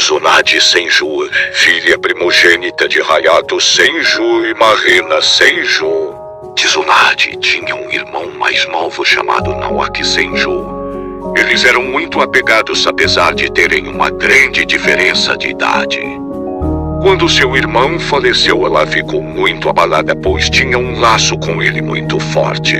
Tizunade Senju, filha primogênita de Hayato Senju e Marina Senju. Tizunade tinha um irmão mais novo chamado Naoki Senju. Eles eram muito apegados apesar de terem uma grande diferença de idade. Quando seu irmão faleceu, ela ficou muito abalada, pois tinha um laço com ele muito forte.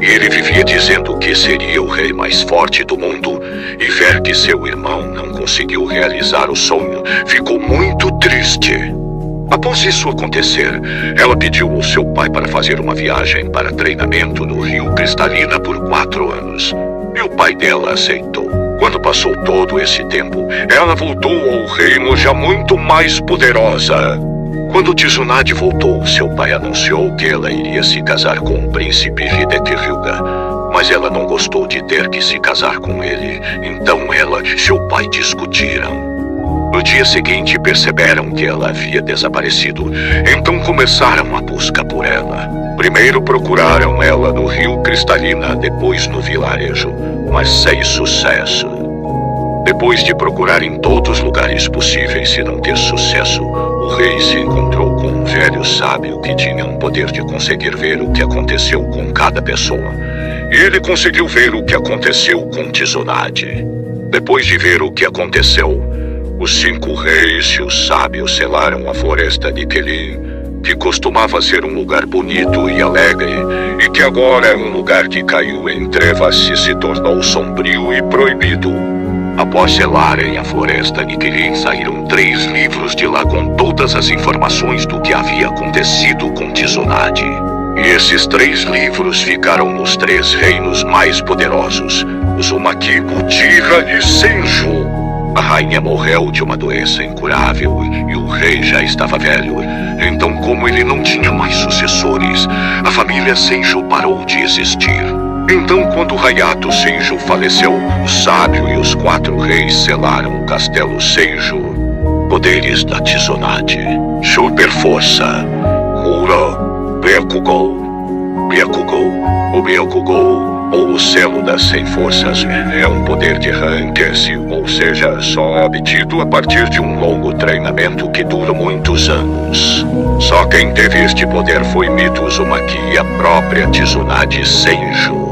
Ele vivia dizendo que seria o rei mais forte do mundo, e ver que seu irmão não conseguiu realizar o sonho, ficou muito triste. Após isso acontecer, ela pediu ao seu pai para fazer uma viagem para treinamento no Rio Cristalina por 4 anos. E o pai dela aceitou. Quando passou todo esse tempo, ela voltou ao reino já muito mais poderosa. Quando Tizunade voltou, seu pai anunciou que ela iria se casar com o príncipe Hideki Ryuga. Mas ela não gostou de ter que se casar com ele. Então ela e seu pai discutiram. No dia seguinte, perceberam que ela havia desaparecido. Então começaram a busca por ela. Primeiro procuraram ela no Rio Cristalina, depois no vilarejo, mas sem sucesso. Depois de procurar em todos os lugares possíveis e não ter sucesso, o rei se encontrou com um velho sábio que tinha um poder de conseguir ver o que aconteceu com cada pessoa. E ele conseguiu ver o que aconteceu com Tizunade. Depois de ver o que aconteceu, os 5 reis e os sábios selaram a floresta de Quelin, que costumava ser um lugar bonito e alegre, e que agora é um lugar que caiu em trevas e se tornou sombrio e proibido. Após selarem a floresta de Quelin, saíram 3 livros de lá com todas as informações do que havia acontecido com Tizunade. E esses 3 livros ficaram nos 3 reinos mais poderosos, Uzumaki, Uchiha e Senju. A rainha morreu de uma doença incurável e o rei já estava velho. Então, como ele não tinha mais sucessores, a família Senju parou de existir. Então, quando Hayato Senju faleceu, o sábio e os 4 reis selaram o castelo Senju. Poderes da Tizunade: super força, Hura, Byakugou, o Byakugou, ou o selo das 100 forças, é um poder de rank-se, ou seja, só obtido a partir de um longo treinamento que dura muitos anos. Só quem teve este poder foi Mito Uzumaki e a própria Tizunade Senju.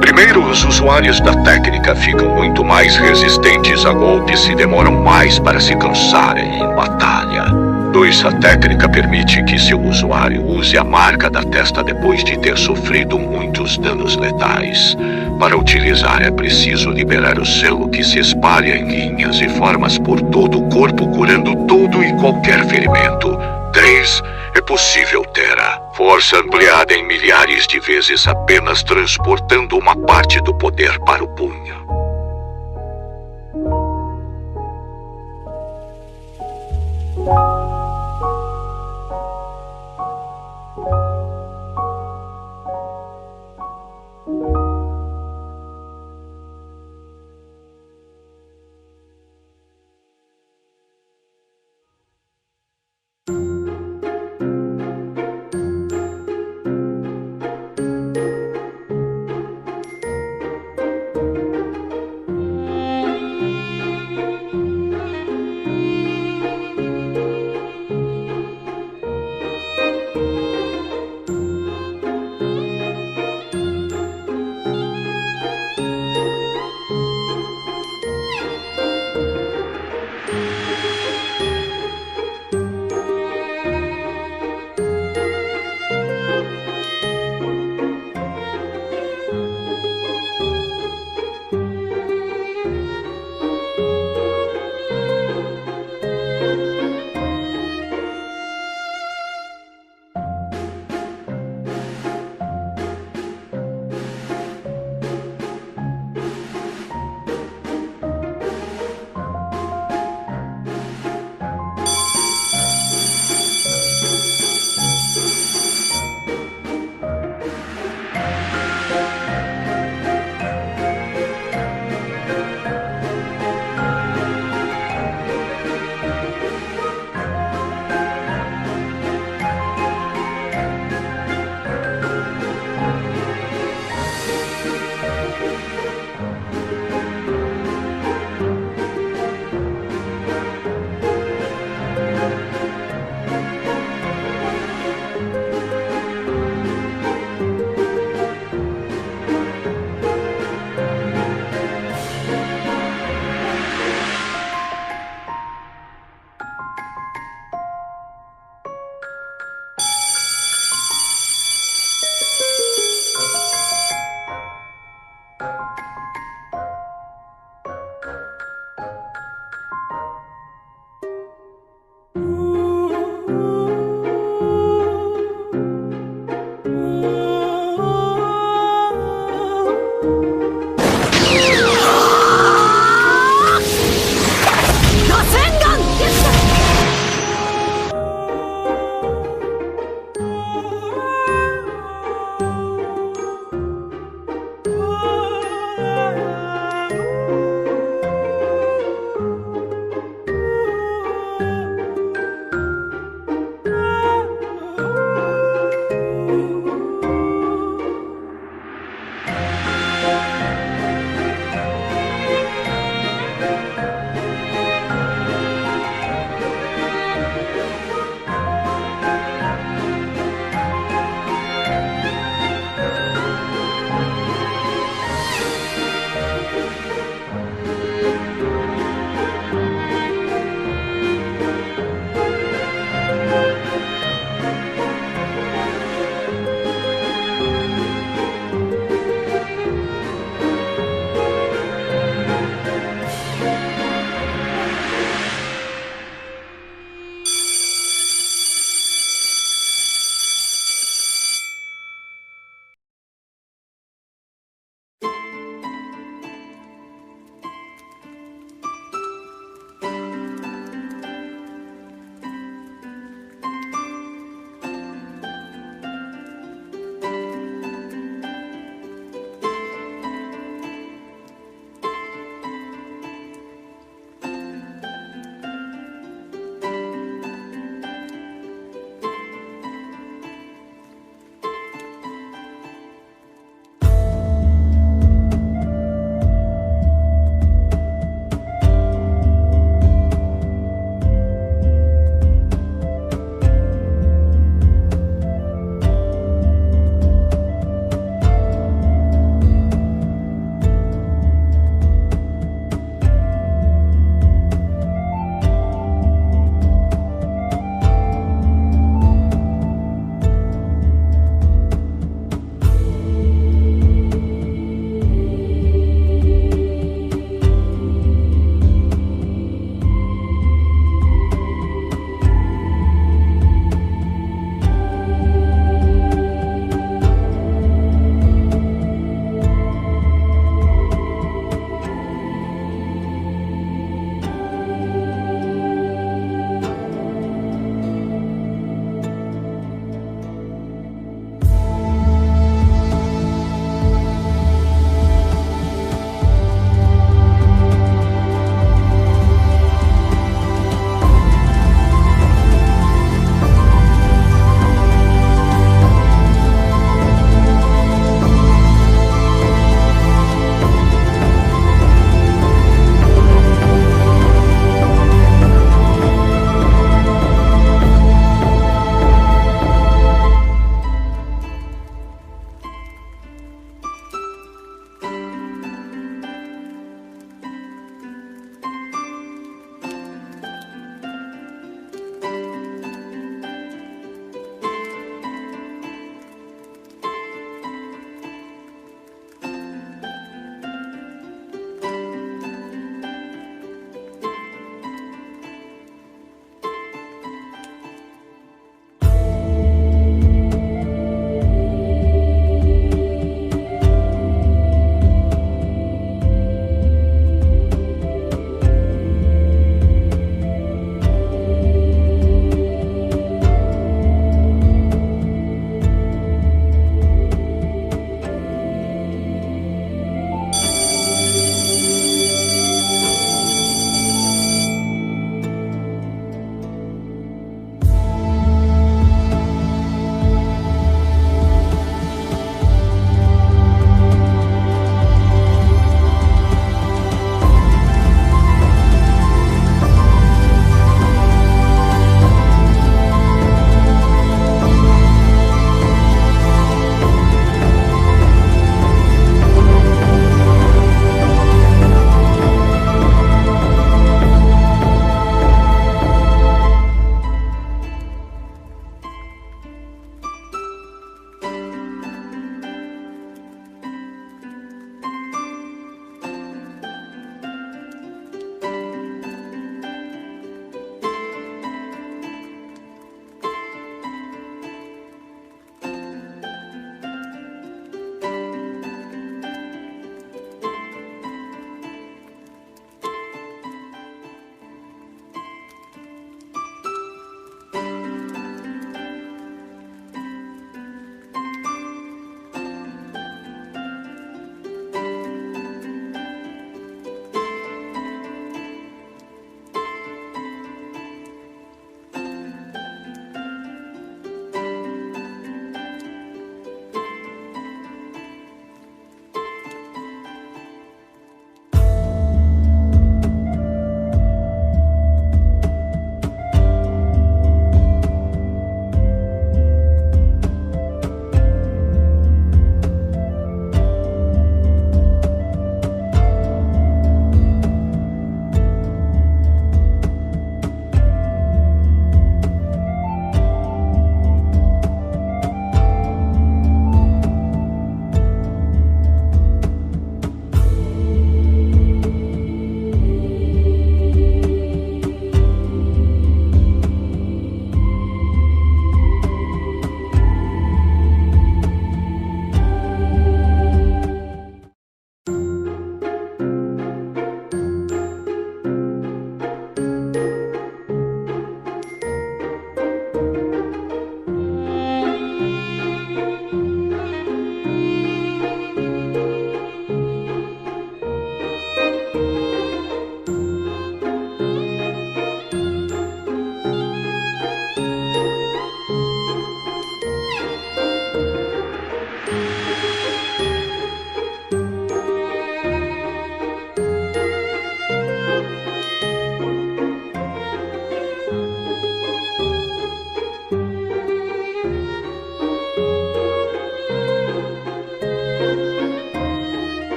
Primeiro, os usuários da técnica ficam muito mais resistentes a golpes e demoram mais para se cansarem em batalha. 2. A técnica permite que seu usuário use a marca da testa depois de ter sofrido muitos danos letais. Para utilizar é preciso liberar o selo que se espalha em linhas e formas por todo o corpo, curando todo e qualquer ferimento. 3. É possível ter a força ampliada em milhares de vezes apenas transportando uma parte do poder para o punho.